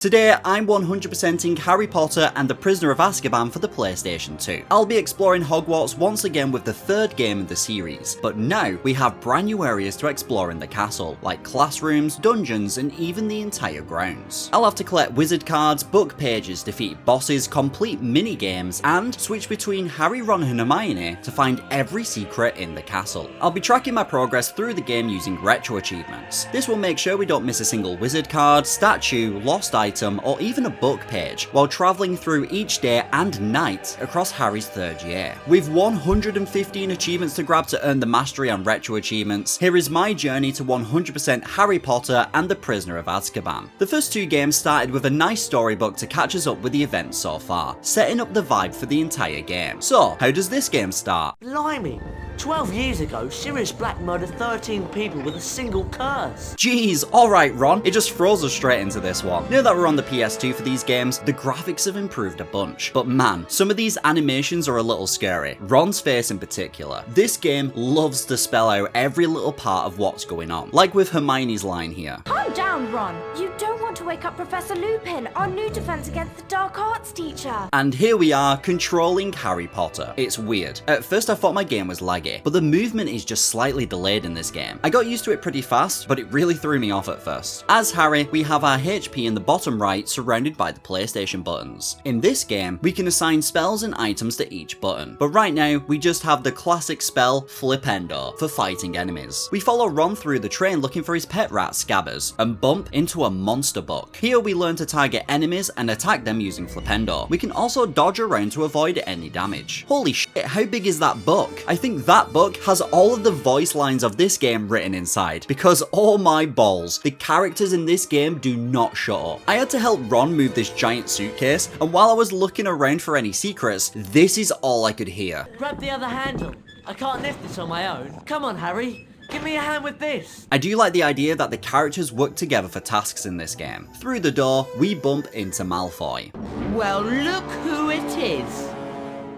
Today, I'm 100%ing Harry Potter and the Prisoner of Azkaban for the PlayStation 2. I'll be exploring Hogwarts once again with the third game in the series, but now we have brand new areas to explore in the castle, like classrooms, dungeons, and even the entire grounds. I'll have to collect wizard cards, book pages, defeat bosses, complete mini-games, and switch between Harry, Ron, and Hermione to find every secret in the castle. I'll be tracking my progress through the game using RetroAchievements. This will make sure we don't miss a single wizard card, statue, lost item, or even a book page, while travelling through each day and night across Harry's third year. With 115 achievements to grab to earn the mastery on Retro Achievements, here is my journey to 100% Harry Potter and the Prisoner of Azkaban. The first two games started with a nice storybook to catch us up with the events so far, setting up the vibe for the entire game. So, how does this game start? Blimey! 12 years ago, Sirius Black murdered 13 people with a single curse. Jeez, alright Ron, it just throws us straight into this one. Now that we're on the PS2 for these games, the graphics have improved a bunch. But man, some of these animations are a little scary. Ron's face in particular. This game loves to spell out every little part of what's going on. Like with Hermione's line here. Calm down, Ron. You don't want to wake up Professor Lupin, our new defense against the dark arts teacher. And here we are, controlling Harry Potter. It's weird. At first I thought my game was laggy, but the movement is just slightly delayed in this game. I got used to it pretty fast, but it really threw me off at first. As Harry, we have our HP in the bottom right, surrounded by the PlayStation buttons. In this game, we can assign spells and items to each button, but right now, we just have the classic spell, Flipendo, for fighting enemies. We follow Ron through the train looking for his pet rat, Scabbers, and bump into a monster book. Here we learn to target enemies and attack them using Flipendo. We can also dodge around to avoid any damage. Holy shit, how big is that book? I think that book has all of the voice lines of this game written inside, because oh my balls, the characters in this game do not shut up. I had to help Ron move this giant suitcase, and while I was looking around for any secrets, this is all I could hear. Grab the other handle. I can't lift this on my own. Come on, Harry. Give me a hand with this. I do like the idea that the characters work together for tasks in this game. Through the door, we bump into Malfoy. Well, look who it is.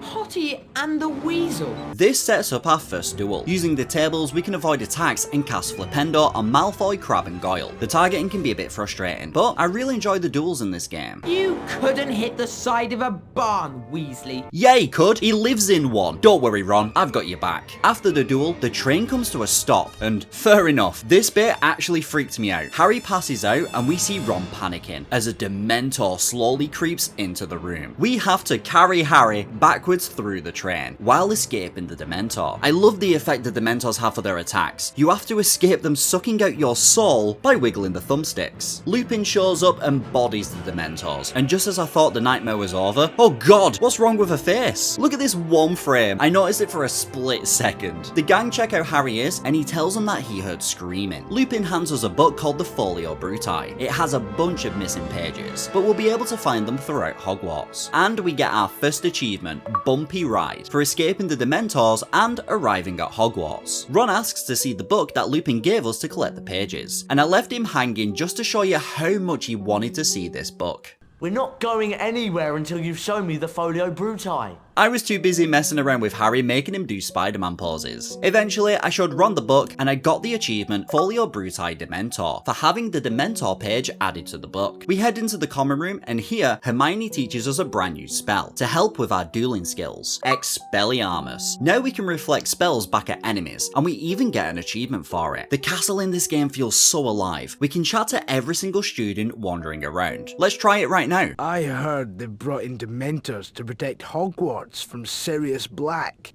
Potty and the Weasel. This sets up our first duel. Using the tables, we can avoid attacks and cast Flipendo on Malfoy, Crabbe and Goyle. The targeting can be a bit frustrating, but I really enjoy the duels in this game. You couldn't hit the side of a barn, Weasley. Yeah, he could. He lives in one. Don't worry, Ron. I've got your back. After the duel, the train comes to a stop, and fair enough, this bit actually freaked me out. Harry passes out, and we see Ron panicking as a Dementor slowly creeps into the room. We have to carry Harry backwards through the train while escaping the Dementor. I love the effect the Dementors have for their attacks. You have to escape them sucking out your soul by wiggling the thumbsticks. Lupin shows up and bodies the Dementors, and just as I thought the nightmare was over, oh god, what's wrong with her face? Look at this one frame. I noticed it for a split second. The gang check out Harry is, and he tells them that he heard screaming. Lupin hands us a book called the Folio Bruti. It has a bunch of missing pages, but we'll be able to find them throughout Hogwarts. And we get our first achievement, Bumpy Ride, for escaping the Dementors and arriving at Hogwarts. Ron asks to see the book that Lupin gave us to collect the pages, and I left him hanging just to show you how much he wanted to see this book. We're not going anywhere until you've shown me the Folio Bruti. I was too busy messing around with Harry making him do Spider-Man poses. Eventually, I showed Ron the book and I got the achievement Folio Bruti Dementor for having the Dementor page added to the book. We head into the common room and here, Hermione teaches us a brand new spell to help with our dueling skills, Expelliarmus. Now we can reflect spells back at enemies and we even get an achievement for it. The castle in this game feels so alive. We can chat to every single student wandering around. Let's try it right now. I heard they brought in Dementors to protect Hogwarts from Sirius Black.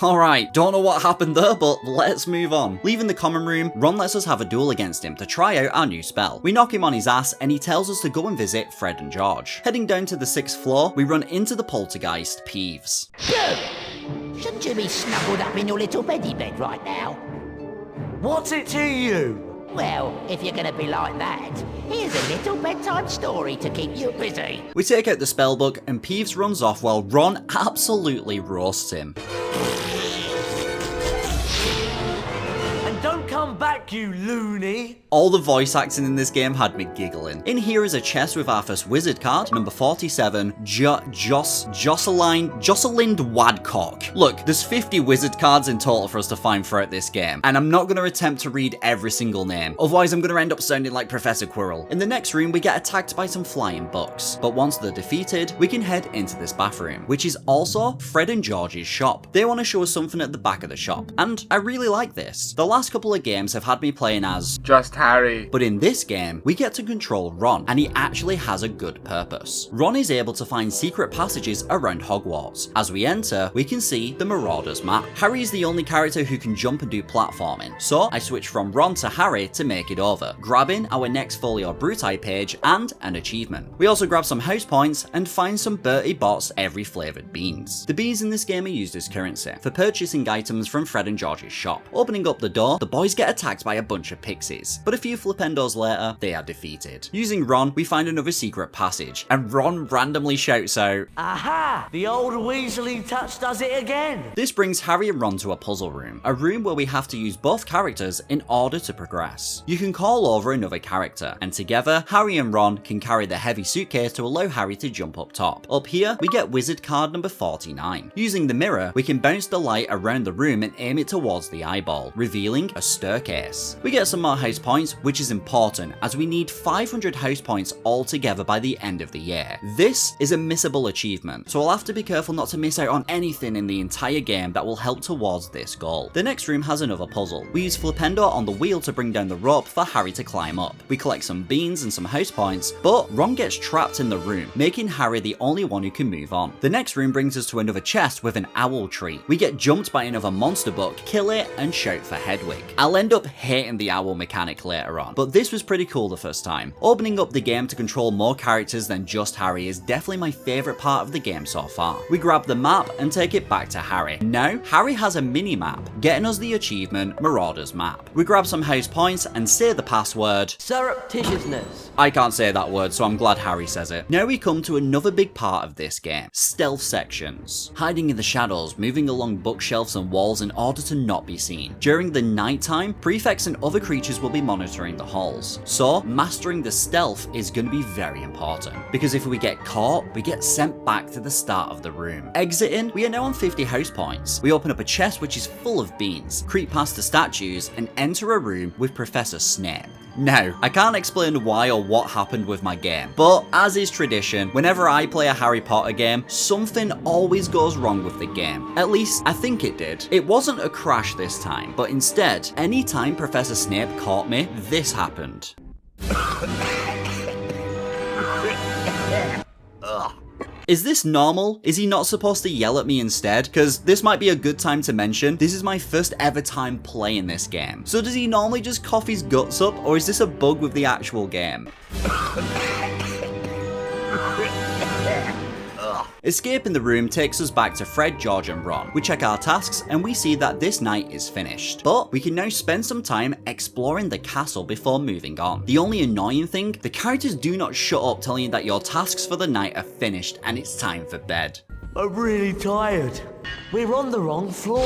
Alright, don't know what happened there, but let's move on. Leaving the common room, Ron lets us have a duel against him to try out our new spell. We knock him on his ass and he tells us to go and visit Fred and George. Heading down to the 6th floor, we run into the poltergeist, Peeves. Shouldn't you be snuggled up in your little beddy bed right now? What's it to you? Well, if you're gonna be like that, here's a little bedtime story to keep you busy. We take out the spellbook and Peeves runs off while Ron absolutely roasts him. And don't come back break, you loony! All the voice acting in this game had me giggling. In here is a chest with our first wizard card, number 47, Jocelyn Wadcock. Look, there's 50 wizard cards in total for us to find throughout this game, and I'm not going to attempt to read every single name, otherwise I'm going to end up sounding like Professor Quirrell. In the next room, we get attacked by some flying bugs, but once they're defeated, we can head into this bathroom, which is also Fred and George's shop. They want to show us something at the back of the shop, and I really like this. The last couple of games have had me playing as Just Harry. But in this game, we get to control Ron, and he actually has a good purpose. Ron is able to find secret passages around Hogwarts. As we enter, we can see the Marauder's map. Harry is the only character who can jump and do platforming, so I switch from Ron to Harry to make it over, grabbing our next Folio Bruti page and an achievement. We also grab some house points and find some Bertie Bott's every flavoured beans. The beans in this game are used as currency for purchasing items from Fred and George's shop. Opening up the door, the boys get attacked by a bunch of pixies, but a few flipendos later, they are defeated. Using Ron, we find another secret passage, and Ron randomly shouts out, Aha! The old Weasley touch does it again! This brings Harry and Ron to a puzzle room, a room where we have to use both characters in order to progress. You can call over another character, and together, Harry and Ron can carry the heavy suitcase to allow Harry to jump up top. Up here, we get wizard card number 49. Using the mirror, we can bounce the light around the room and aim it towards the eyeball, revealing a staircase. We get some more house points, which is important as we need 500 house points altogether by the end of the year. This is a missable achievement, so I'll have to be careful not to miss out on anything in the entire game that will help towards this goal. The next room has another puzzle. We use Flipendo on the wheel to bring down the rope for Harry to climb up. We collect some beans and some house points, but Ron gets trapped in the room, making Harry the only one who can move on. The next room brings us to another chest with an owl tree. We get jumped by another monster buck, kill it, and shout for Hedwig. I'll end up hating the owl mechanic later on, but this was pretty cool the first time. Opening up the game to control more characters than just Harry is definitely my favourite part of the game so far. We grab the map and take it back to Harry. Now, Harry has a mini-map, getting us the achievement Marauder's map. We grab some house points and say the password Surreptitiousness. I can't say that word, so I'm glad Harry says it. Now we come to another big part of this game, stealth sections. Hiding in the shadows, moving along bookshelves and walls in order to not be seen. During the night time, prefects and other creatures will be monitoring the halls. So, mastering the stealth is going to be very important, because if we get caught, we get sent back to the start of the room. Exiting, we are now on 50 house points. We open up a chest which is full of beans, creep past the statues, and enter a room with Professor Snape. Now, I can't explain why or what happened with my game, but as is tradition, whenever I play a Harry Potter game, something always goes wrong with the game. At least, I think it did. It wasn't a crash this time, but instead, anytime Professor Snape caught me, this happened. Is this normal? Is he not supposed to yell at me instead? Because this might be a good time to mention, this is my first ever time playing this game. So does he normally just cough his guts up, or is this a bug with the actual game? Escaping the room takes us back to Fred, George and Ron. We check our tasks and we see that this night is finished. But we can now spend some time exploring the castle before moving on. The only annoying thing, the characters do not shut up telling you that your tasks for the night are finished and it's time for bed. I'm really tired. We're on the wrong floor.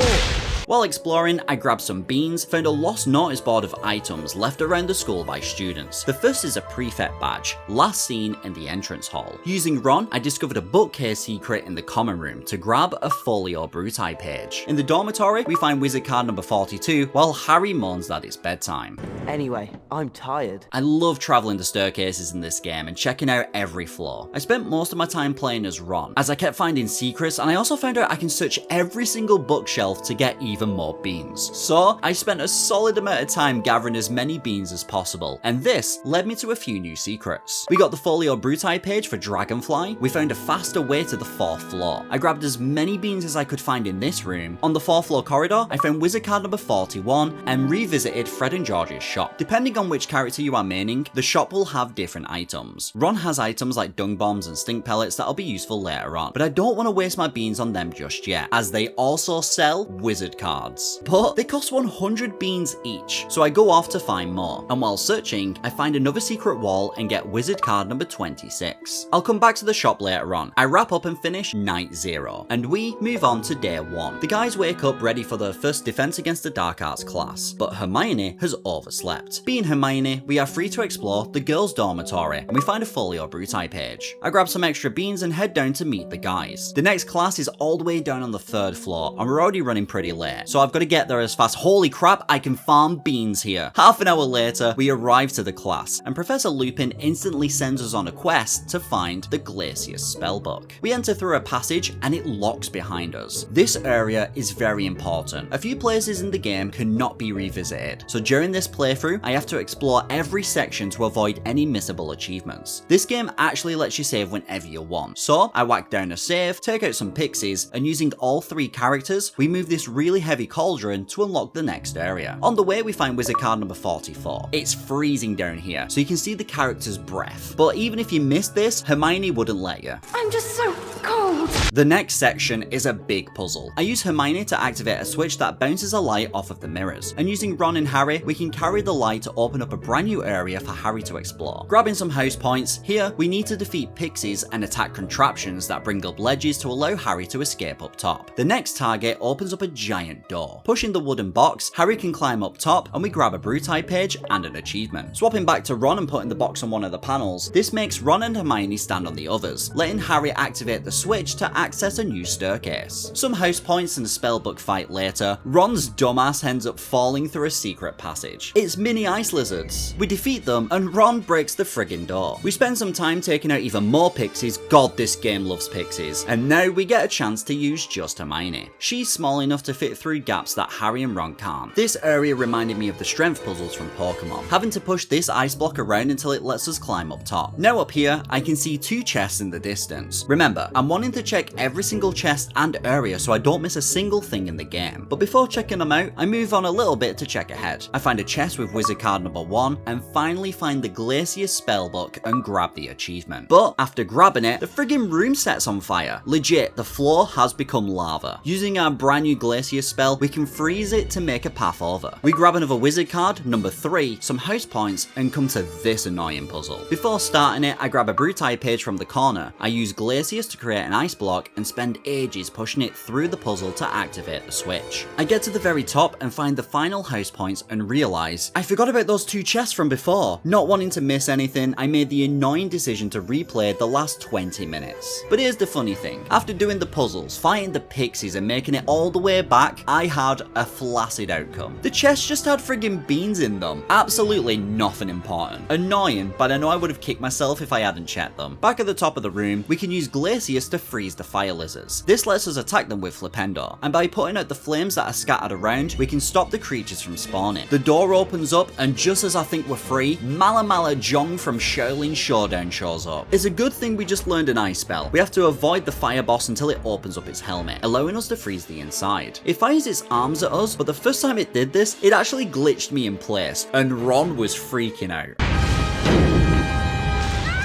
While exploring, I grabbed some beans, found a lost notice board of items left around the school by students. The first is a prefect badge, last seen in the entrance hall. Using Ron, I discovered a bookcase secret in the common room to grab a Folio Bruti page. In the dormitory, we find wizard card number 42, while Harry moans that it's bedtime. Anyway, I'm tired. I love travelling the staircases in this game and checking out every floor. I spent most of my time playing as Ron, as I kept finding secrets, and I also found out I can search every single bookshelf to get even more beans. So I spent a solid amount of time gathering as many beans as possible, and this led me to a few new secrets. We got the Folio Bruti page for Dragonfly. We found a faster way to the 4th floor. I grabbed as many beans as I could find in this room. On the 4th floor corridor, I found wizard card number 41 and revisited Fred and George's shop. Depending on which character you are maining, the shop will have different items. Ron has items like dung bombs and stink pellets that'll be useful later on, but I don't want to waste my beans on them just yet, as they also sell wizard cards. But they cost 100 beans each, so I go off to find more. And while searching, I find another secret wall and get wizard card number 26. I'll come back to the shop later on. I wrap up and finish night 0, and we move on to day 1. The guys wake up ready for their first defense against the dark arts class, but Hermione has overslept. Being Hermione, we are free to explore the girls' dormitory, and we find a folio bruti page. I grab some extra beans and head down to meet the guys. The next class is all the way down on the 3rd floor, and we're already running pretty late, so I've got to get there as fast. Holy crap, I can farm beans here. Half an hour later, we arrive to the class, and Professor Lupin instantly sends us on a quest to find the Glacius spellbook. We enter through a passage, and it locks behind us. This area is very important. A few places in the game cannot be revisited, so during this playthrough, I have to explore every section to avoid any missable achievements. This game actually lets you save whenever you want, so I whack down a save, take out some pixies, and using all 3 characters, we move this really heavy cauldron to unlock the next area. On the way, we find wizard card number 44. It's freezing down here, so you can see the character's breath, but even if you missed this, Hermione wouldn't let you. I'm just so cold. The next section is a big puzzle. I use Hermione to activate a switch that bounces a light off of the mirrors, and using Ron and Harry, we can carry the light to open up a brand new area for Harry to explore. Grabbing some house points, here we need to defeat pixies and attack contraptions that bring up ledges to allow Harry to escape up top. The next target opens up a giant door. Pushing the wooden box, Harry can climb up top, and we grab a bruti page and an achievement. Swapping back to Ron and putting the box on one of the panels, this makes Ron and Hermione stand on the others, letting Harry activate the switch to access a new staircase. Some house points and a spellbook fight later, Ron's dumbass ends up falling through a secret passage. It's mini ice lizards. We defeat them, and Ron breaks the friggin' door. We spend some time taking out even more pixies. God, this game loves pixies. And now we get a chance to use just Hermione. She's small enough to fit through gaps that Harry and Ron can't. This area reminded me of the strength puzzles from Pokemon, having to push this ice block around until it lets us climb up top. Now up here, I can see 2 chests in the distance. Remember, I'm wanting to check every single chest and area so I don't miss a single thing in the game. But before checking them out, I move on a little bit to check ahead. I find a chest with wizard card number 1, and finally find the Glacius spellbook and grab the achievement. But after grabbing it, the friggin' room sets on fire. Legit, the floor has become lava. Using our brand new Glacius spell, we can freeze it to make a path over. We grab another wizard card, number 3, some house points, and come to this annoying puzzle. Before starting it, I grab a bruti page from the corner. I use Glacius to create an ice block and spend ages pushing it through the puzzle to activate the switch. I get to the very top and find the final house points and realize I forgot about those 2 chests from before. Not wanting to miss anything, I made the annoying decision to replay the last 20 minutes. But here's the funny thing. After doing the puzzles, fighting the pixies and making it all the way back, I had a flaccid outcome. The chests just had friggin' beans in them. Absolutely nothing important. Annoying, but I know I would have kicked myself if I hadn't checked them. Back at the top of the room, we can use Glacius to freeze the fire lizards. This lets us attack them with Flipendo, and by putting out the flames that are scattered around, we can stop the creatures from spawning. The door opens up, and just as I think we're free, Malamala Jong from Shaolin Showdown shows up. It's a good thing we just learned an ice spell. We have to avoid the fire boss until it opens up its helmet, allowing us to freeze the inside. It fires its arms at us, but the first time it did this, it actually glitched me in place, and Ron was freaking out.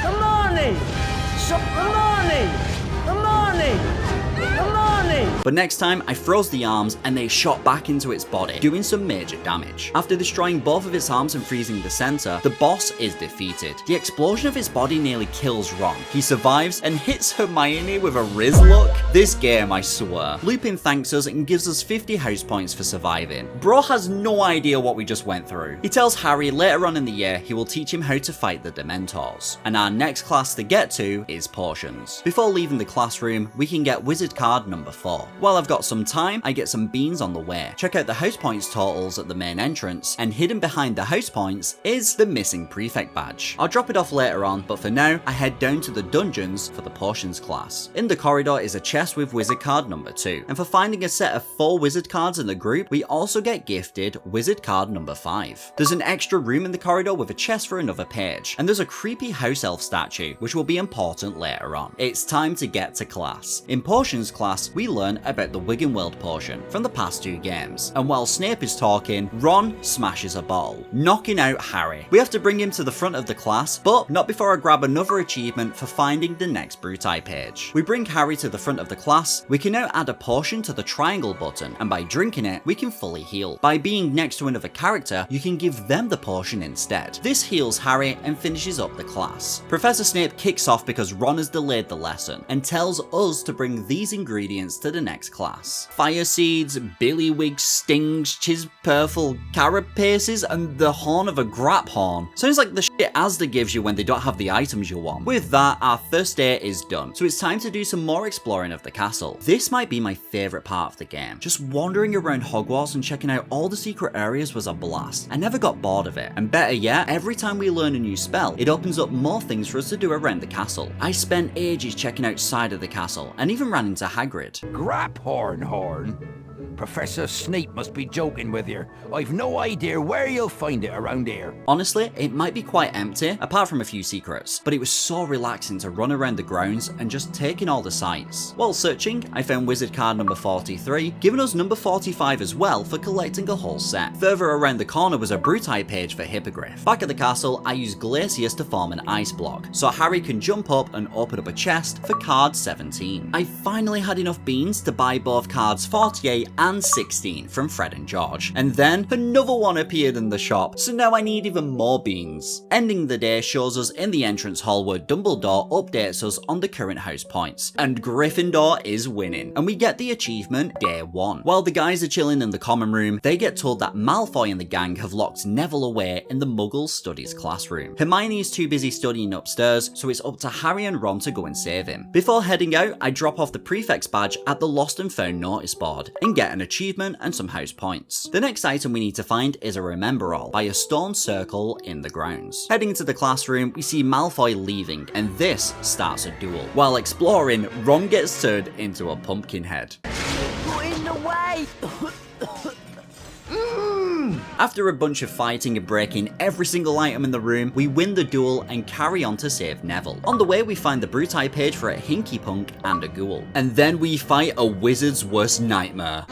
Hermione! Hermione! Hermione! Hermione! But next time, I froze the arms and they shot back into its body, doing some major damage. After destroying both of its arms and freezing the center, the boss is defeated. The explosion of its body nearly kills Ron. He survives and hits Hermione with a Riz look. This game, I swear. Lupin thanks us and gives us 50 house points for surviving. Bro has no idea what we just went through. He tells Harry later on in the year he will teach him how to fight the Dementors. And our next class to get to is potions. Before leaving the classroom, we can get wizard card number 4. While I've got some time, I get some beans on the way. Check out the house points totals at the main entrance, and hidden behind the house points is the missing prefect badge. I'll drop it off later on, but for now, I head down to the dungeons for the potions class. In the corridor is a chest with wizard card number 2, and for finding a set of 4 wizard cards in the group, we also get gifted wizard card number 5. There's an extra room in the corridor with a chest for another page, and there's a creepy house elf statue, which will be important later on. It's time to get to class. In potions class, we learn learn about the Wiggenweld potion from the past 2 games. And while Snape is talking, Ron smashes a bottle, knocking out Harry. We have to bring him to the front of the class, but not before I grab another achievement for finding the next Brutai page. We bring Harry to the front of the class. We can now add a potion to the triangle button, and by drinking it, we can fully heal. By being next to another character, you can give them the potion instead. This heals Harry and finishes up the class. Professor Snape kicks off because Ron has delayed the lesson and tells us to bring these ingredients to the next class. Fire seeds, billywig stings, chispurple carapaces, and the horn of a graphorn. Sounds like the shit Asda gives you when they don't have the items you want. With that, our first day is done, so it's time to do some more exploring of the castle. This might be my favourite part of the game. Just wandering around Hogwarts and checking out all the secret areas was a blast. I never got bored of it, and better yet, every time we learn a new spell, it opens up more things for us to do around the castle. I spent ages checking outside of the castle, and even ran into Hagrid. Graphorn horn? Professor Snape must be joking with you. I've no idea where you'll find it around here. Honestly, it might be quite empty, apart from a few secrets, but it was so relaxing to run around the grounds and just take in all the sights. While searching, I found wizard card number 43, giving us number 45 as well for collecting a whole set. Further around the corner was a Brutai page for Hippogriff. Back at the castle, I used Glacius to form an ice block, so Harry can jump up and open up a chest for card 17. I finally had enough beans to buy both cards 48 and 16 from Fred and George, and then another one appeared in the shop, so now I need even more beans. Ending the day shows us in the entrance hall where Dumbledore updates us on the current house points, and Gryffindor is winning, and we get the achievement day 1. While the guys are chilling in the common room, they get told that Malfoy and the gang have locked Neville away in the Muggle studies classroom. Hermione is too busy studying upstairs, so it's up to Harry and Ron to go and save him. Before heading out, I drop off the prefect's badge at the lost and found notice board, and get an achievement and some house points. The next item we need to find is a Remember All by a stone circle in the grounds. Heading to the classroom, we see Malfoy leaving, and this starts a duel. While exploring, Ron gets turned into a pumpkin head. You're in the way! After a bunch of fighting and breaking every single item in the room, we win the duel and carry on to save Neville. On the way, we find the Brutai page for a Hinky Punk and a ghoul. And then we fight a wizard's worst nightmare.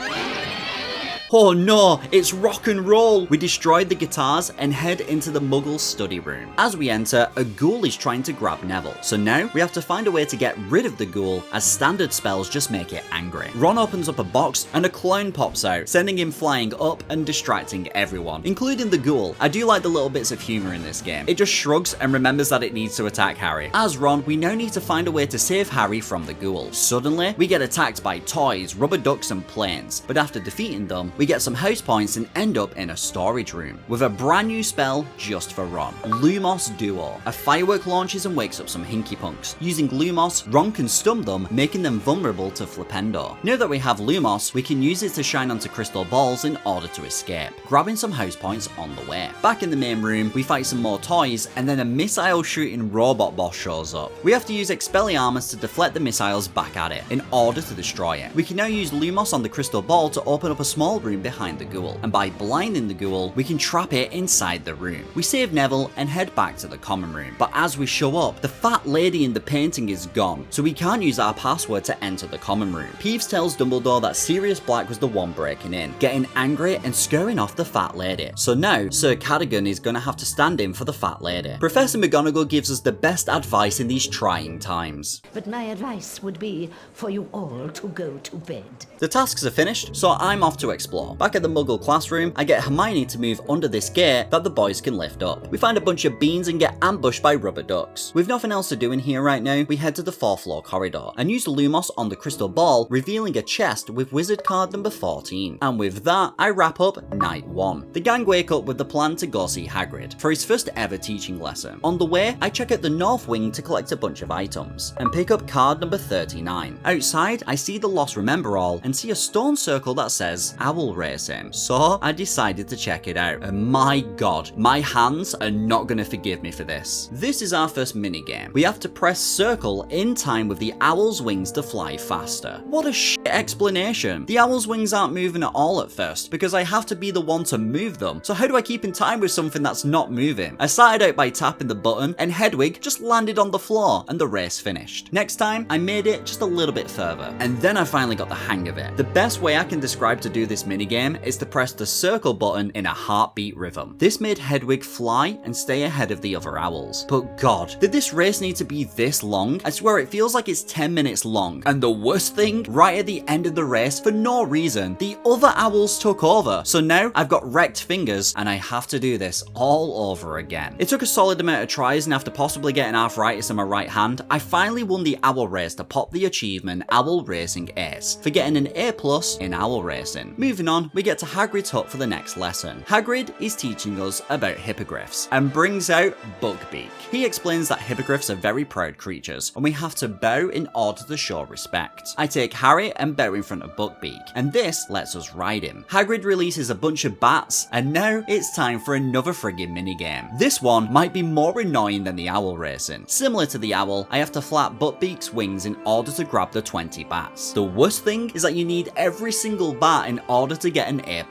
Oh no, it's rock and roll! We destroy the guitars and head into the Muggle study room. As we enter, a ghoul is trying to grab Neville, so now we have to find a way to get rid of the ghoul, as standard spells just make it angry. Ron opens up a box and a clown pops out, sending him flying up and distracting everyone, including the ghoul. I do like the little bits of humour in this game. It just shrugs and remembers that it needs to attack Harry. As Ron, we now need to find a way to save Harry from the ghoul. Suddenly, we get attacked by toys, rubber ducks and planes, but after defeating them, we get some house points and end up in a storage room with a brand new spell just for Ron. Lumos Duo. A firework launches and wakes up some Hinky Punks. Using Lumos, Ron can stun them, making them vulnerable to Flipendo. Now that we have Lumos, we can use it to shine onto crystal balls in order to escape, grabbing some house points on the way. Back in the main room, we fight some more toys, and then a missile shooting robot boss shows up. We have to use Expelliarmus to deflect the missiles back at it in order to destroy it. We can now use Lumos on the crystal ball to open up a small room behind the ghoul, and by blinding the ghoul, we can trap it inside the room. We save Neville and head back to the common room, but as we show up, the fat lady in the painting is gone, so we can't use our password to enter the common room. Peeves tells Dumbledore that Sirius Black was the one breaking in, getting angry and scaring off the fat lady. So now, Sir Cadogan is gonna have to stand in for the fat lady. Professor McGonagall gives us the best advice in these trying times. But my advice would be for you all to go to bed. The tasks are finished, so I'm off to explore. Back at the Muggle classroom, I get Hermione to move under this gate that the boys can lift up. We find a bunch of beans and get ambushed by rubber ducks. With nothing else to do in here right now, we head to the 4th floor corridor and use Lumos on the crystal ball, revealing a chest with wizard card number 14. And with that, I wrap up night 1. The gang wake up with the plan to go see Hagrid for his first ever teaching lesson. On the way, I check out the north wing to collect a bunch of items and pick up card number 39. Outside, I see the lost Remember All and see a stone circle that says, I will owl racing. So I decided to check it out, and my god, my hands are not gonna forgive me for this. This is our first minigame. We have to press circle in time with the owl's wings to fly faster. What a shit explanation. The owl's wings aren't moving at all at first, because I have to be the one to move them. So how do I keep in time with something that's not moving? I started out by tapping the button, and Hedwig just landed on the floor, and the race finished. Next time, I made it just a little bit further, and then I finally got the hang of it. The best way I can describe to do this minigame is to press the circle button in a heartbeat rhythm. This made Hedwig fly and stay ahead of the other owls. But god, did this race need to be this long? I swear it feels like it's 10 minutes long. And the worst thing, right at the end of the race, for no reason, the other owls took over. So now I've got wrecked fingers and I have to do this all over again. It took a solid amount of tries, and after possibly getting arthritis in my right hand, I finally won the owl race to pop the achievement Owl Racing Ace for getting an A+ in owl racing. Moving on, we get to Hagrid's hut for the next lesson. Hagrid is teaching us about hippogriffs and brings out Buckbeak. He explains that hippogriffs are very proud creatures and we have to bow in order to show respect. I take Harry and bow in front of Buckbeak, and this lets us ride him. Hagrid releases a bunch of bats, and now it's time for another friggin' minigame. This one might be more annoying than the owl racing. Similar to the owl, I have to flap Buckbeak's wings in order to grab the 20 bats. The worst thing is that you need every single bat in order to get an A+.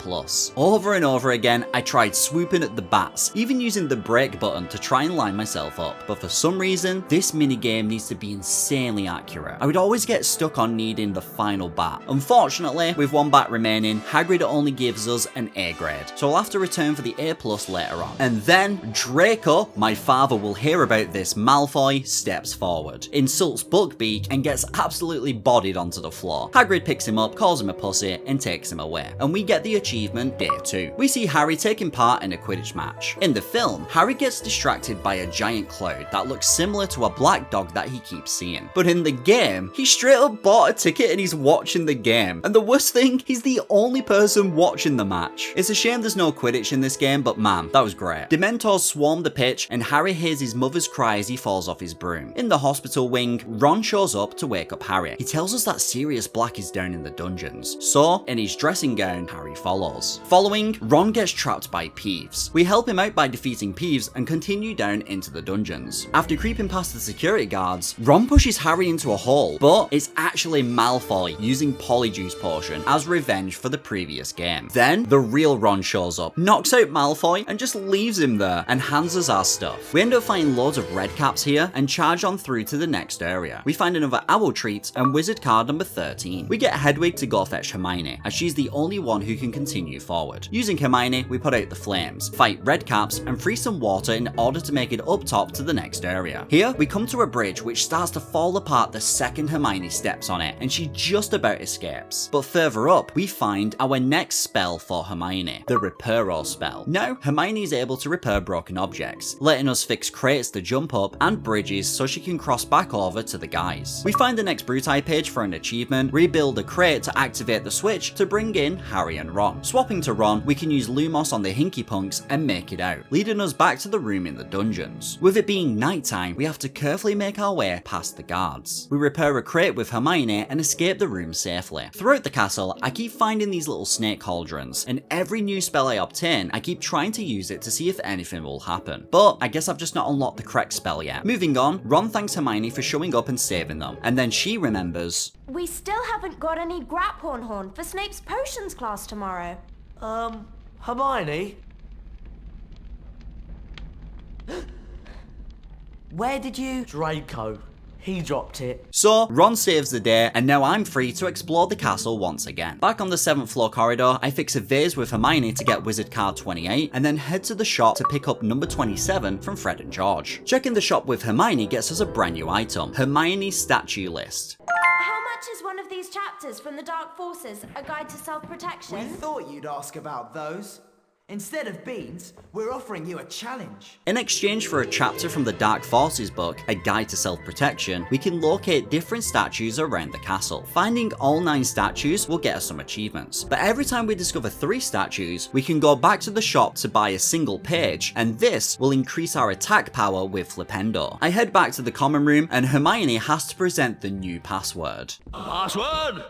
Over and over again, I tried swooping at the bats, even using the brake button to try and line myself up, but for some reason, this minigame needs to be insanely accurate. I would always get stuck on needing the final bat. Unfortunately, with one bat remaining, Hagrid only gives us an A grade, so I'll have to return for the A+ later on. And then, Draco, my father will hear about this Malfoy, steps forward, insults Buckbeak, and gets absolutely bodied onto the floor. Hagrid picks him up, calls him a pussy, and takes him away. And we get the achievement Day 2. We see Harry taking part in a Quidditch match. In the film, Harry gets distracted by a giant cloud that looks similar to a black dog that he keeps seeing. But in the game, he straight up bought a ticket and he's watching the game. And the worst thing, he's the only person watching the match. It's a shame there's no Quidditch in this game, but man, that was great. Dementors swarm the pitch and Harry hears his mother's cry as he falls off his broom. In the hospital wing, Ron shows up to wake up Harry. He tells us that Sirius Black is down in the dungeons. So, in his dressing gown, Harry follows. Following, Ron gets trapped by Peeves. We help him out by defeating Peeves and continue down into the dungeons. After creeping past the security guards, Ron pushes Harry into a hole, but it's actually Malfoy using Polyjuice Potion as revenge for the previous game. Then, the real Ron shows up, knocks out Malfoy, and just leaves him there and hands us our stuff. We end up finding loads of red caps here and charge on through to the next area. We find another owl treat and wizard card number 13. We get Hedwig to go fetch Hermione, as she's the only one who can continue forward. Using Hermione, we put out the flames, fight red caps, and freeze some water in order to make it up top to the next area. Here, we come to a bridge which starts to fall apart the second Hermione steps on it, and she just about escapes. But further up, we find our next spell for Hermione, the Reparo spell. Now, Hermione is able to repair broken objects, letting us fix crates to jump up and bridges so she can cross back over to the guys. We find the next Brutai page for an achievement, rebuild a crate to activate the switch to bring in Harry and Ron. Swapping to Ron, we can use Lumos on the Hinky Punks and make it out, leading us back to the room in the dungeons. With it being nighttime, we have to carefully make our way past the guards. We repair a crate with Hermione and escape the room safely. Throughout the castle, I keep finding these little snake cauldrons, and every new spell I obtain, I keep trying to use it to see if anything will happen. But I guess I've just not unlocked the correct spell yet. Moving on, Ron thanks Hermione for showing up and saving them, and then she remembers, We still haven't got any Graphorn Horn for Snape's potions class tomorrow. Hermione? Where did you... Draco. He dropped it. So, Ron saves the day, and now I'm free to explore the castle once again. Back on the 7th floor corridor, I fix a vase with Hermione to get wizard card 28, and then head to the shop to pick up number 27 from Fred and George. Checking the shop with Hermione gets us a brand new item, Hermione's statue list. How much is one of these chapters from the Dark Forces, A Guide to Self-Protection? We thought you'd ask about those. Instead of beans, we're offering you a challenge. In exchange for a chapter from the Dark Forces book, A Guide to Self-Protection, we can locate different statues around the castle. Finding all 9 statues will get us some achievements, but every time we discover 3 statues, we can go back to the shop to buy a single page, and this will increase our attack power with Flipendo. I head back to the common room, and Hermione has to present the new password. Password?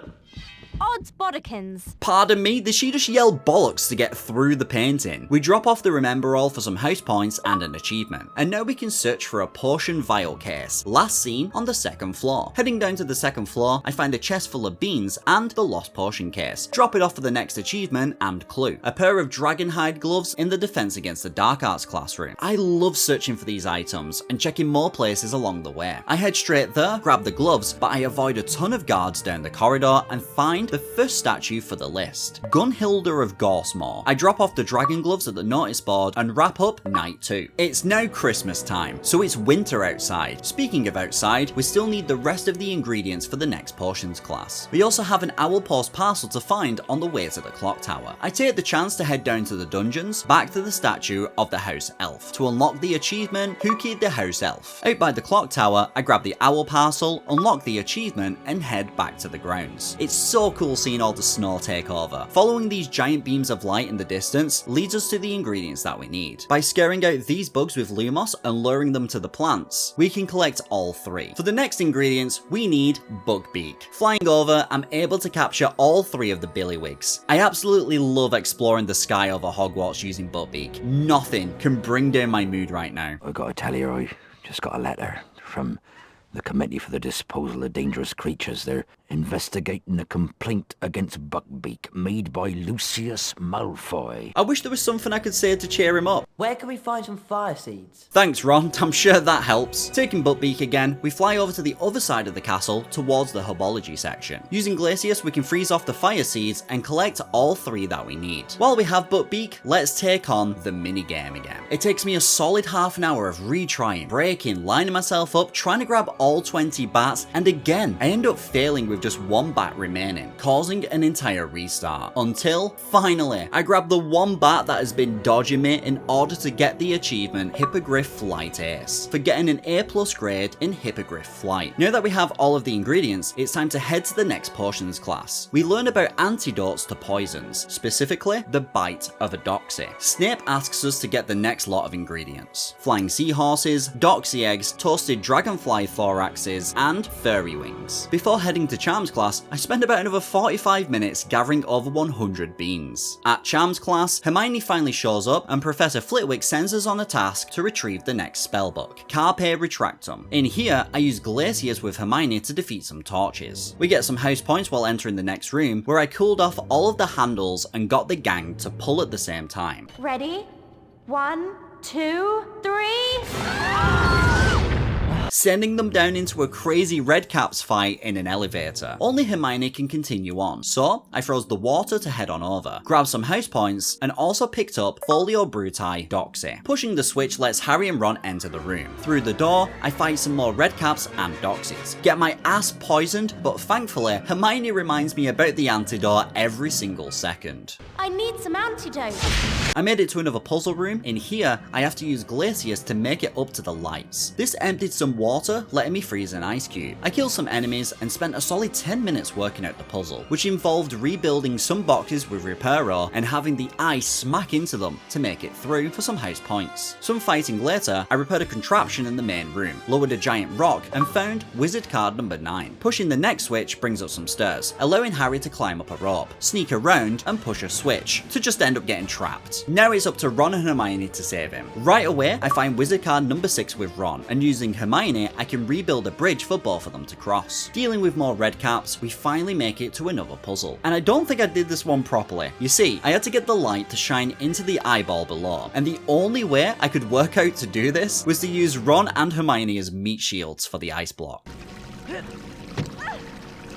Odds bodikins. Pardon me, did she just yell bollocks to get through the painting? We drop off the remember all for some house points and an achievement. And now we can search for a potion vial case, last seen on the 2nd floor. Heading down to the 2nd floor, I find a chest full of beans and the lost potion case. Drop it off for the next achievement and clue. A pair of dragon hide gloves in the defense against the dark arts classroom. I love searching for these items and checking more places along the way. I head straight there, grab the gloves, but I avoid a ton of guards down the corridor and find the first statue for the list. Gunhilda of Gorsmore. I drop off the dragon gloves at the notice board and wrap up night 2. It's now Christmas time, so it's winter outside. Speaking of outside, we still need the rest of the ingredients for the next potions class. We also have an owl post parcel to find on the way to the clock tower. I take the chance to head down to the dungeons, back to the statue of the house elf, to unlock the achievement, Who Keyed the House Elf. Out by the clock tower, I grab the owl parcel, unlock the achievement, and head back to the grounds. It's so cool seeing all the snow take over. Following these giant beams of light in the distance leads us to the ingredients that we need. By scaring out these bugs with Lumos and luring them to the plants, we can collect all 3. For the next ingredients, we need Buckbeak. Flying over, I'm able to capture all 3 of the Billywigs. I absolutely love exploring the sky over Hogwarts using Buckbeak. Nothing can bring down my mood right now. I gotta tell you, I just got a letter from the Committee for the Disposal of Dangerous Creatures. They're investigating a complaint against Buckbeak made by Lucius Malfoy. I wish there was something I could say to cheer him up. Where can we find some fire seeds? Thanks, Ron. I'm sure that helps. Taking Buckbeak again, we fly over to the other side of the castle towards the herbology section. Using Glacius, we can freeze off the fire seeds and collect all 3 that we need. While we have Buckbeak, let's take on the minigame again. It takes me a solid half an hour of retrying, breaking, lining myself up, trying to grab all 20 bats, and again, I end up failing with just 1 bat remaining, causing an entire restart. Until, finally, I grab the 1 bat that has been dodging me in order to get the achievement Hippogriff Flight Ace, for getting an A+ grade in Hippogriff Flight. Now that we have all of the ingredients, it's time to head to the next potions class. We learn about antidotes to poisons, specifically the bite of a doxy. Snape asks us to get the next lot of ingredients: flying seahorses, doxy eggs, toasted dragonfly thoraxes, and fairy wings. Before heading to Charms class, I spend about another 45 minutes gathering over 100 beans. At Charms class, Hermione finally shows up and Professor Flitwick sends us on a task to retrieve the next spellbook, Carpe Retractum. In here, I use Glacius with Hermione to defeat some torches. We get some house points while entering the next room, where I cooled off all of the handles and got the gang to pull at the same time. Ready? 1, 2, 3. Sending them down into a crazy Redcaps fight in an elevator. Only Hermione can continue on, so I froze the water to head on over, grabbed some house points, and also picked up Folio Bruti Doxy. Pushing the switch lets Harry and Ron enter the room. Through the door, I fight some more Redcaps and Doxies. Get my ass poisoned, but thankfully, Hermione reminds me about the antidote every single second. I need some antidote. I made it to another puzzle room. In here, I have to use Glacius to make it up to the lights. This emptied some water, letting me freeze an ice cube. I killed some enemies and spent a solid 10 minutes working out the puzzle, which involved rebuilding some boxes with Reparo and having the ice smack into them to make it through for some house points. Some fighting later, I repaired a contraption in the main room, lowered a giant rock, and found wizard card number 9. Pushing the next switch brings up some stairs, allowing Harry to climb up a rope, sneak around, and push a switch, to just end up getting trapped. Now it's up to Ron and Hermione to save him. Right away, I find wizard card number 6 with Ron, and using Hermione, I can rebuild a bridge for both of them to cross. Dealing with more Redcaps, we finally make it to another puzzle. And I don't think I did this one properly. You see, I had to get the light to shine into the eyeball below, and the only way I could work out to do this was to use Ron and Hermione as meat shields for the ice block.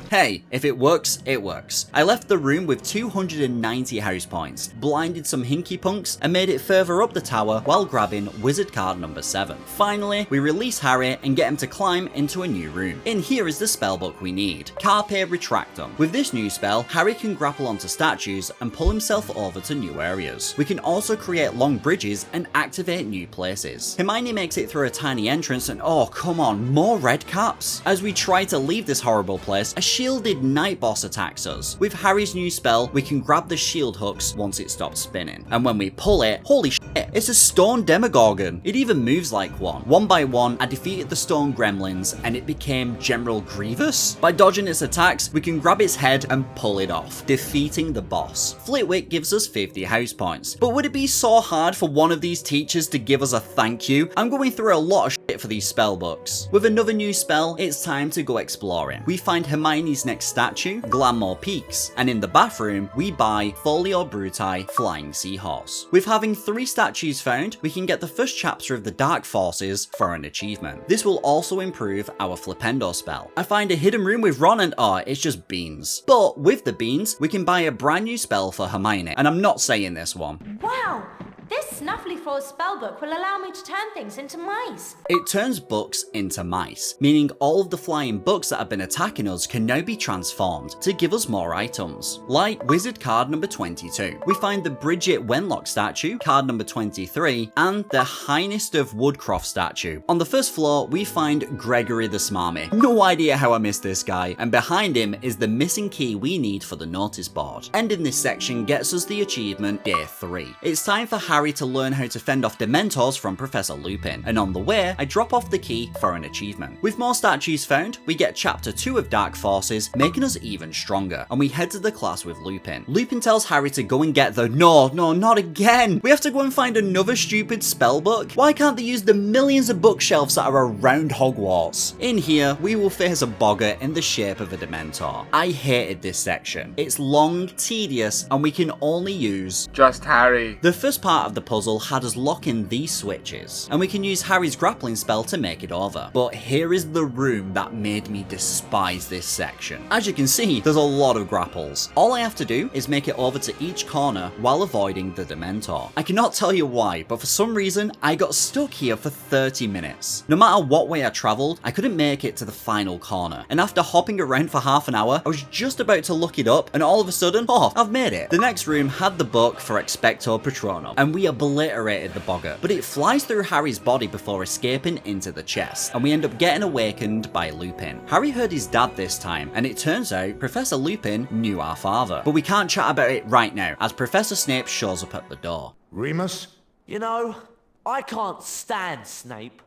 Hey, if it works, it works. I left the room with 290 house points, blinded some hinky punks, and made it further up the tower while grabbing wizard card number 7. Finally, we release Harry and get him to climb into a new room. In here is the spellbook we need, Carpe Retractum. With this new spell, Harry can grapple onto statues and pull himself over to new areas. We can also create long bridges and activate new places. Hermione makes it through a tiny entrance and oh come on, more Redcaps. As we try to leave this horrible place, a shielded night boss attacks us. With Harry's new spell, we can grab the shield hooks once it stops spinning. And when we pull it, holy shit, it's a stone demogorgon. It even moves like one. One by one, I defeated the stone gremlins and it became General Grievous. By dodging its attacks, we can grab its head and pull it off, defeating the boss. Flitwick gives us 50 house points. But would it be so hard for one of these teachers to give us a thank you? I'm going through a lot of shit for these spell books. With another new spell, it's time to go exploring. We find Hermione's next statue, Glamour Peaks, and in the bathroom, we buy Folio Brutii Flying Seahorse. With having 3 statues found, we can get the first chapter of the Dark Forces for an achievement. This will also improve our Flipendo spell. I find a hidden room with Ron and it's just beans. But with the beans, we can buy a brand new spell for Hermione, and I'm not saying this one. Wow! This Snuffly Falls spellbook will allow me to turn things into mice. It turns books into mice, meaning all of the flying books that have been attacking us can now be transformed to give us more items. Like Wizard card number 22. We find the Bridget Wenlock statue, card number 23, and the Highness of Woodcroft statue. On the first floor, we find Gregory the Smarmy. No idea how I missed this guy, and behind him is the missing key we need for the notice board. Ending this section gets us the achievement Day 3. It's time for Harry to learn how to fend off Dementors from Professor Lupin, and on the way, I drop off the key for an achievement. With more statues found, we get chapter 2 of Dark Forces, making us even stronger, and we head to the class with Lupin. Lupin tells Harry to go and get the no, not again! We have to go and find another stupid spell book? Why can't they use the millions of bookshelves that are around Hogwarts? In here, we will face a boggart in the shape of a Dementor. I hated this section. It's long, tedious, and we can only use just Harry. The first part of the puzzle had us lock in these switches, and we can use Harry's grappling spell to make it over. But here is the room that made me despise this section. As you can see, there's a lot of grapples. All I have to do is make it over to each corner while avoiding the Dementor. I cannot tell you why, but for some reason, I got stuck here for 30 minutes. No matter what way I travelled, I couldn't make it to the final corner, and after hopping around for half an hour, I was just about to look it up, and all of a sudden, I've made it. The next room had the book for Expecto Patronum, and we obliterated the boggart, but it flies through Harry's body before escaping into the chest, and we end up getting awakened by Lupin. Harry heard his dad this time, and it turns out Professor Lupin knew our father. But we can't chat about it right now, as Professor Snape shows up at the door. Remus? You know, I can't stand Snape.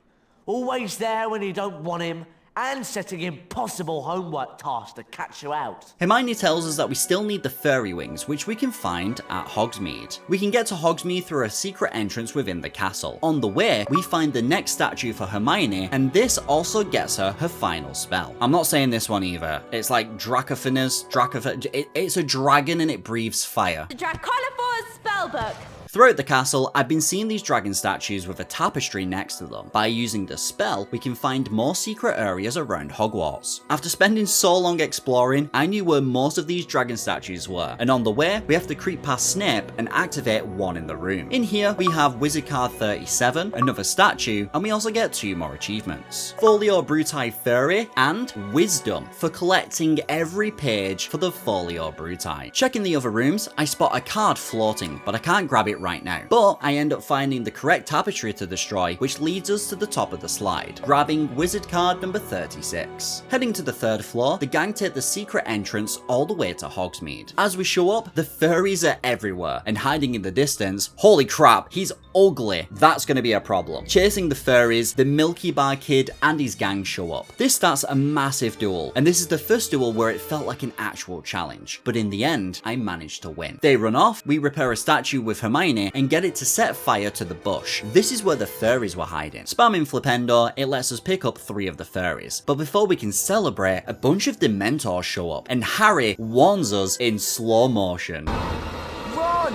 Always there when you don't want him, and setting impossible homework tasks to catch you out. Hermione tells us that we still need the fairy wings, which we can find at Hogsmeade. We can get to Hogsmeade through a secret entrance within the castle. On the way, we find the next statue for Hermione, and this also gets her final spell. I'm not saying this one either. It's like it's a dragon and it breathes fire. The Draconifor's spellbook. Throughout the castle, I've been seeing these dragon statues with a tapestry next to them. By using the spell, we can find more secret areas around Hogwarts. After spending so long exploring, I knew where most of these dragon statues were, and on the way, we have to creep past Snape and activate one in the room. In here, we have Wizard card 37, another statue, and we also get 2 more achievements. Folio Brutii Fairy and Wisdom for collecting every page for the Folio Brutii. Checking the other rooms, I spot a card floating, but I can't grab it right now. But I end up finding the correct tapestry to destroy, which leads us to the top of the slide, grabbing Wizard card number 36. Heading to the 3rd floor, the gang take the secret entrance all the way to Hogsmeade. As we show up, the furries are everywhere, and hiding in the distance, holy crap, he's ugly. That's gonna be a problem. Chasing the furries, the Milky Bar Kid and his gang show up. This starts a massive duel, and this is the first duel where it felt like an actual challenge. But in the end, I managed to win. They run off, we repair a statue with Hermione, and get it to set fire to the bush. This is where the furries were hiding. Spamming Flipendo, it lets us pick up 3 of the furries. But before we can celebrate, a bunch of Dementors show up, and Harry warns us in slow motion. Ron!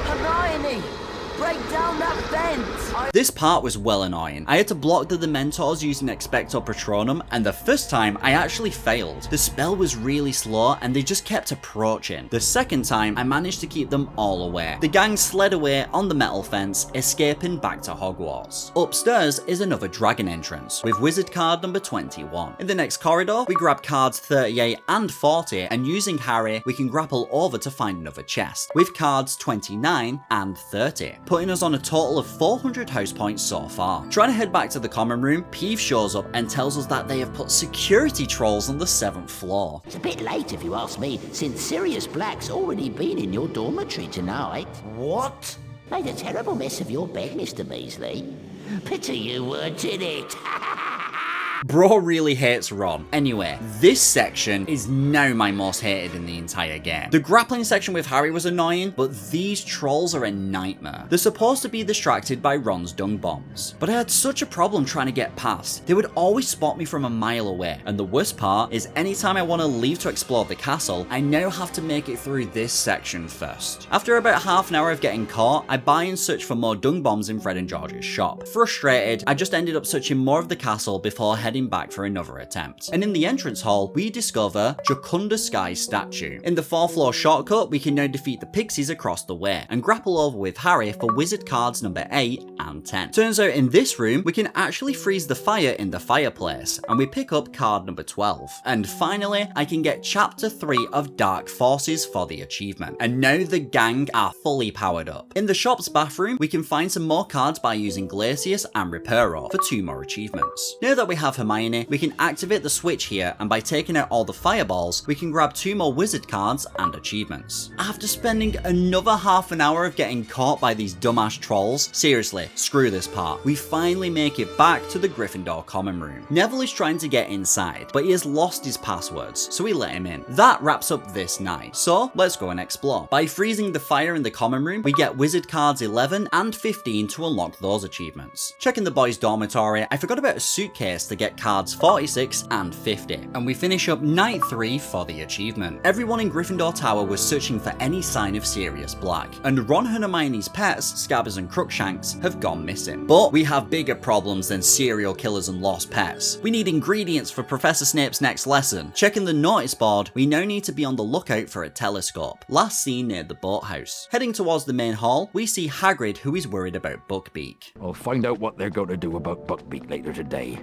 Hermione! Break down that vent! This part was well annoying. I had to block the Dementors using Expecto Patronum, and the first time I actually failed. The spell was really slow and they just kept approaching. The second time I managed to keep them all away. The gang slid away on the metal fence, escaping back to Hogwarts. Upstairs is another dragon entrance with Wizard card number 21. In the next corridor, we grab cards 38 and 40, and using Harry, we can grapple over to find another chest with cards 29 and 30, putting us on a total of 400 house house points so far. Trying to head back to the common room, Peeve shows up and tells us that they have put security trolls on the 7th floor. It's a bit late if you ask me, since Sirius Black's already been in your dormitory tonight. What? Made a terrible mess of your bed, Mr. Measley. Pity you weren't in it. Bro really hates Ron. Anyway, this section is now my most hated in the entire game. The grappling section with Harry was annoying, but these trolls are a nightmare. They're supposed to be distracted by Ron's dung bombs, but I had such a problem trying to get past. They would always spot me from a mile away, and the worst part is anytime I want to leave to explore the castle, I now have to make it through this section first. After about half an hour of getting caught, I buy and search for more dung bombs in Fred and George's shop. Frustrated, I just ended up searching more of the castle before heading back for another attempt. And in the entrance hall, we discover Jocunda Sky's statue. In the 4th floor shortcut, we can now defeat the pixies across the way and grapple over with Harry for wizard cards number 8 and 10. Turns out in this room, we can actually freeze the fire in the fireplace, and we pick up card number 12. And finally, I can get chapter 3 of Dark Forces for the achievement. And now the gang are fully powered up. In the shop's bathroom, we can find some more cards by using Glacius and Reparo for 2 more achievements. Now that we have Hermione, we can activate the switch here, and by taking out all the fireballs, we can grab 2 more wizard cards and achievements. After spending another half an hour of getting caught by these dumbass trolls, seriously, screw this part, we finally make it back to the Gryffindor common room. Neville is trying to get inside, but he has lost his passwords, so we let him in. That wraps up this night, so let's go and explore. By freezing the fire in the common room, we get wizard cards 11 and 15 to unlock those achievements. Checking the boys' dormitory, I forgot about a suitcase to get cards 46 and 50, and we finish up night 3 for the achievement. Everyone in Gryffindor Tower was searching for any sign of Sirius Black, and Ron and Hermione's pets, Scabbers and Crookshanks, have gone missing. But we have bigger problems than serial killers and lost pets. We need ingredients for Professor Snape's next lesson. Checking the notice board, we now need to be on the lookout for a telescope, last seen near the boathouse. Heading towards the main hall, we see Hagrid, who is worried about Buckbeak. I'll find out what they're going to do about Buckbeak later today.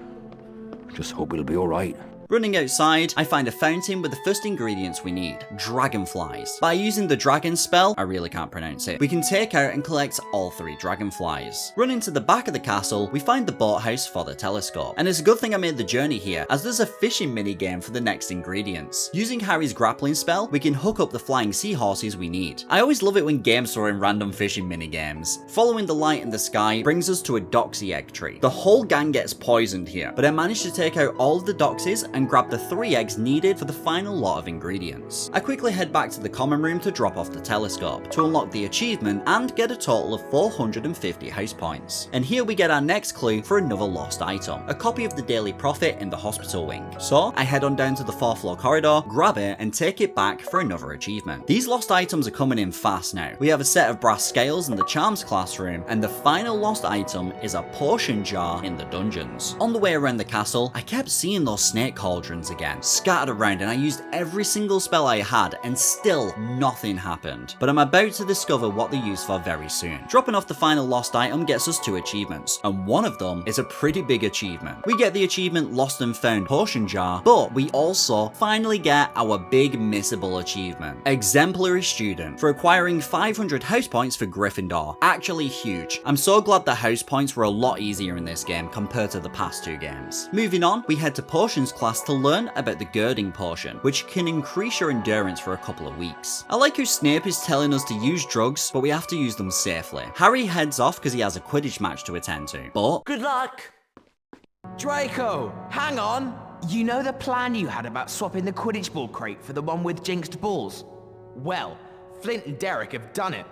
Just hope it'll be alright. Running outside, I find a fountain with the first ingredients we need, dragonflies. By using the dragon spell, I really can't pronounce it, we can take out and collect all 3 dragonflies. Running to the back of the castle, we find the boathouse for the telescope. And it's a good thing I made the journey here, as there's a fishing minigame for the next ingredients. Using Harry's grappling spell, we can hook up the flying seahorses we need. I always love it when games throw in random fishing minigames. Following the light in the sky brings us to a doxy egg tree. The whole gang gets poisoned here, but I managed to take out all of the doxies and grab the 3 eggs needed for the final lot of ingredients. I quickly head back to the common room to drop off the telescope, to unlock the achievement and get a total of 450 house points. And here we get our next clue for another lost item, a copy of the Daily Prophet in the hospital wing. So I head on down to the 4th floor corridor, grab it and take it back for another achievement. These lost items are coming in fast now. We have a set of brass scales in the charms classroom, and the final lost item is a potion jar in the dungeons. On the way around the castle, I kept seeing those snake cauldrons again, scattered around, and I used every single spell I had and still nothing happened. But I'm about to discover what they're used for very soon. Dropping off the final lost item gets us 2 achievements, and one of them is a pretty big achievement. We get the achievement Lost and Found Potion Jar, but we also finally get our big missable achievement, Exemplary Student, for acquiring 500 house points for Gryffindor. Actually huge. I'm so glad the house points were a lot easier in this game compared to the past 2 games. Moving on, we head to Potions class to learn about the Girding Potion, which can increase your endurance for a couple of weeks. I like how Snape is telling us to use drugs, but we have to use them safely. Harry heads off because he has a Quidditch match to attend to, but... Good luck! Draco, hang on! You know the plan you had about swapping the Quidditch ball crate for the one with jinxed balls? Well, Flint and Derek have done it.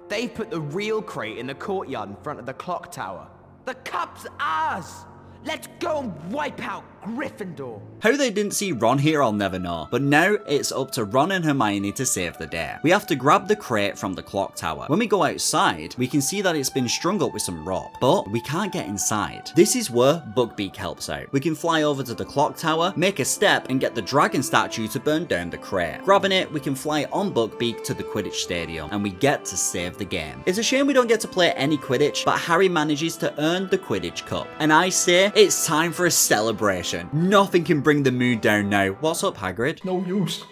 They've put the real crate in the courtyard in front of the clock tower. The cup's ours! Let's go and wipe out Gryffindor. How they didn't see Ron here, I'll never know, but now it's up to Ron and Hermione to save the day. We have to grab the crate from the clock tower. When we go outside, we can see that it's been strung up with some rope, but we can't get inside. This is where Buckbeak helps out. We can fly over to the clock tower, make a step, and get the dragon statue to burn down the crate. Grabbing it, we can fly on Buckbeak to the Quidditch stadium, and we get to save the game. It's a shame we don't get to play any Quidditch, but Harry manages to earn the Quidditch Cup, and I say it's time for a celebration. Nothing can bring the mood down now. What's up, Hagrid? No use.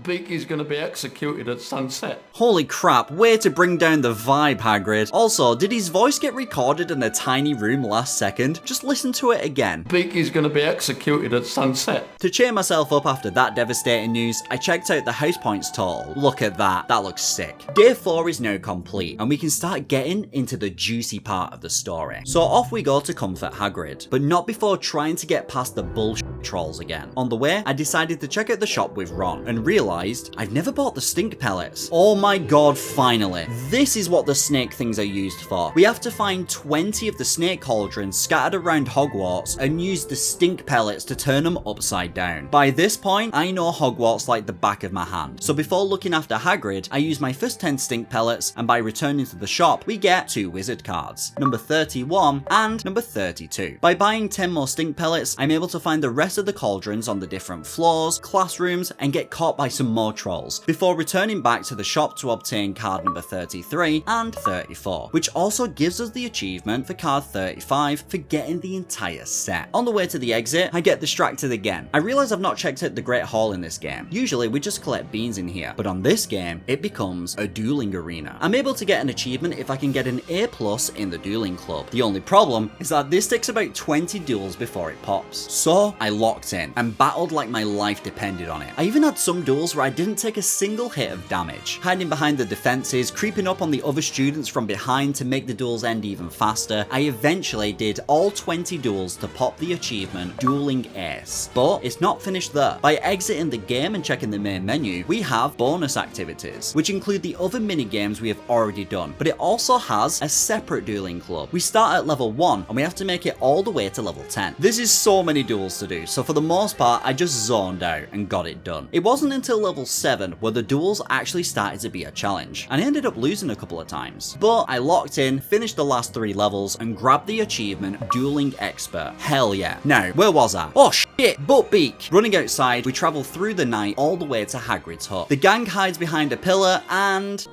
Beaky's gonna be executed at sunset. Holy crap, way to bring down the vibe, Hagrid. Also, did his voice get recorded in a tiny room last second? Just listen to it again. Beaky's gonna be executed at sunset. To cheer myself up after that devastating news, I checked out the house points total. Look at that, that looks sick. Day 4 is now complete, and we can start getting into the juicy part of the story. So off we go to comfort Hagrid, but not before trying to get past the bullshit trolls again. On the way, I decided to check out the shop with Ron, and realised I've never bought the stink pellets. Oh my god, finally. This is what the snake things are used for. We have to find 20 of the snake cauldrons scattered around Hogwarts and use the stink pellets to turn them upside down. By this point, I know Hogwarts like the back of my hand. So before looking after Hagrid, I use my first 10 stink pellets, and by returning to the shop, we get 2 wizard cards, number 31 and number 32. By buying 10 more stink pellets, I'm able to find the rest of the cauldrons on the different floors, classrooms, and get caught by some more trolls, before returning back to the shop to obtain card number 33 and 34, which also gives us the achievement for card 35 for getting the entire set. On the way to the exit, I get distracted again. I realise I've not checked out the Great Hall in this game. Usually we just collect beans in here, but on this game, it becomes a dueling arena. I'm able to get an achievement if I can get an A+ in the dueling club. The only problem is that this takes about 20 duels before it pops. So I locked in and battled like my life depended on it. I even had some duels where I didn't take a single hit of damage, hiding behind the defenses, creeping up on the other students from behind to make the duels end even faster. I eventually did all 20 duels to pop the achievement Dueling Ace. But it's not finished there. By exiting the game and checking the main menu, we have bonus activities, which include the other mini games we have already done, but it also has a separate dueling club. We start at level 1 and we have to make it all the way to level 10. This is so many duels to do, so for the most part I just zoned out and got it done. It wasn't until level 7 where the duels actually started to be a challenge, and I ended up losing a couple of times. But I locked in, finished the last 3 levels, and grabbed the achievement Dueling Expert. Hell yeah. Now, where was I? Oh shit, Buckbeak! Running outside, we travel through the night all the way to Hagrid's hut. The gang hides behind a pillar and...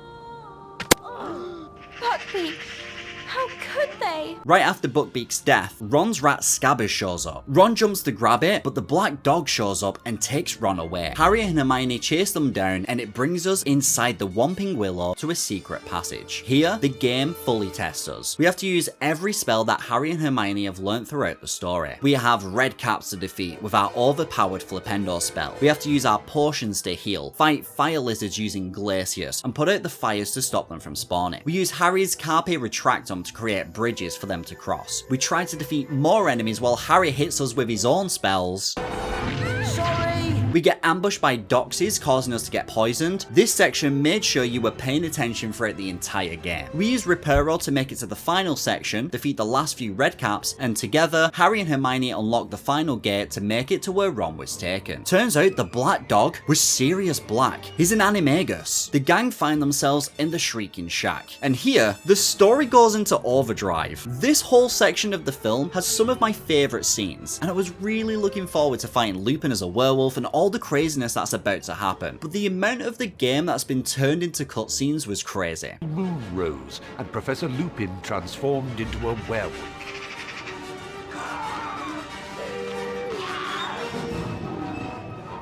Buckbeak, how could they? Right after Buckbeak's death, Ron's rat Scabbers shows up. Ron jumps to grab it, but the black dog shows up and takes Ron away. Harry and Hermione chase them down, and it brings us inside the Whomping Willow to a secret passage. Here, the game fully tests us. We have to use every spell that Harry and Hermione have learnt throughout the story. We have red caps to defeat with our overpowered Flipendo spell. We have to use our potions to heal, fight fire lizards using Glacius, and put out the fires to stop them from spawning. We use Harry's Carpe Retractum to create bridges for them to cross. We try to defeat more enemies while Harry hits us with his own spells. We get ambushed by doxies, causing us to get poisoned. This section made sure you were paying attention throughout the entire game. We use Reparo to make it to the final section, defeat the last few red caps, and together, Harry and Hermione unlock the final gate to make it to where Ron was taken. Turns out the black dog was Sirius Black. He's an animagus. The gang find themselves in the Shrieking Shack. And here, the story goes into overdrive. This whole section of the film has some of my favourite scenes, and I was really looking forward to fighting Lupin as a werewolf and all the craziness that's about to happen. But the amount of the game that's been turned into cutscenes was crazy. Moon rose, and Professor Lupin transformed into a werewolf.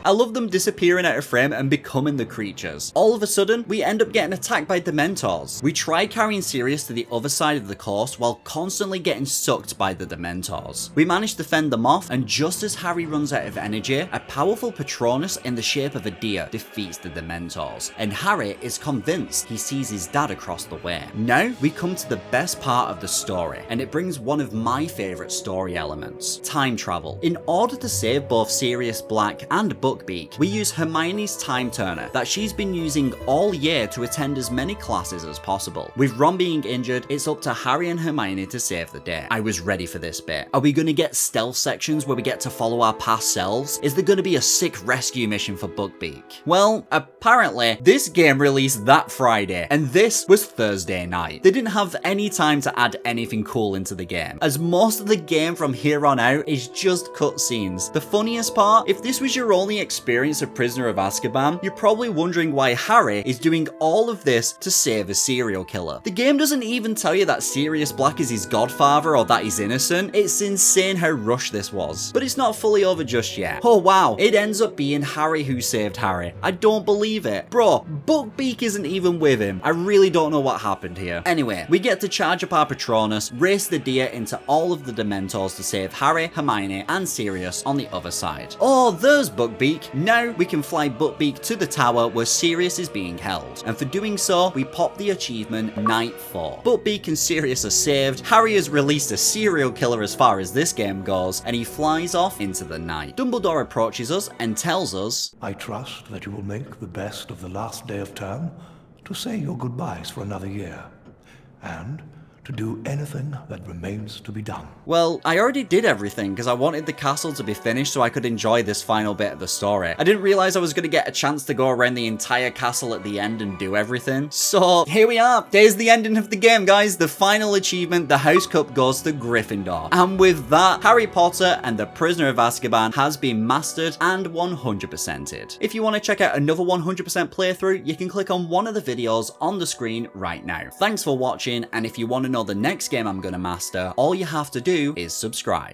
I love them disappearing out of frame and becoming the creatures. All of a sudden, we end up getting attacked by Dementors. We try carrying Sirius to the other side of the course while constantly getting sucked by the Dementors. We manage to fend them off, and just as Harry runs out of energy, a powerful Patronus in the shape of a deer defeats the Dementors, and Harry is convinced he sees his dad across the way. Now, we come to the best part of the story, and it brings one of my favourite story elements: time travel. In order to save both Sirius Black and Buckbeak, we use Hermione's time turner that she's been using all year to attend as many classes as possible. With Ron being injured, it's up to Harry and Hermione to save the day. I was ready for this bit. Are we going to get stealth sections where we get to follow our past selves? Is there going to be a sick rescue mission for Buckbeak? Well, apparently, this game released that Friday, and this was Thursday night. They didn't have any time to add anything cool into the game, as most of the game from here on out is just cutscenes. The funniest part, if this was your only experience of Prisoner of Azkaban, you're probably wondering why Harry is doing all of this to save a serial killer. The game doesn't even tell you that Sirius Black is his godfather or that he's innocent. It's insane how rushed this was. But it's not fully over just yet. Oh wow, it ends up being Harry who saved Harry. I don't believe it. Bro, Buckbeak isn't even with him. I really don't know what happened here. Anyway, we get to charge up our Patronus, race the deer into all of the Dementors to save Harry, Hermione, and Sirius on the other side. Oh, there's Buckbeak. Now we can fly Buckbeak to the tower where Sirius is being held. And for doing so, we pop the achievement Night 4. Buckbeak and Sirius are saved, Harry has released a serial killer as far as this game goes, and he flies off into the night. Dumbledore approaches us and tells us, I trust that you will make the best of the last day of term to say your goodbyes for another year, and to do anything that remains to be done. Well, I already did everything because I wanted the castle to be finished so I could enjoy this final bit of the story. I didn't realize I was going to get a chance to go around the entire castle at the end and do everything. So here we are. There's the ending of the game, guys. The final achievement, the House Cup, goes to Gryffindor. And with that, Harry Potter and the Prisoner of Azkaban has been mastered and 100%ed. If you want to check out another 100% playthrough, you can click on one of the videos on the screen right now. Thanks for watching, and if you want to know the next game I'm going to master, all you have to do is subscribe.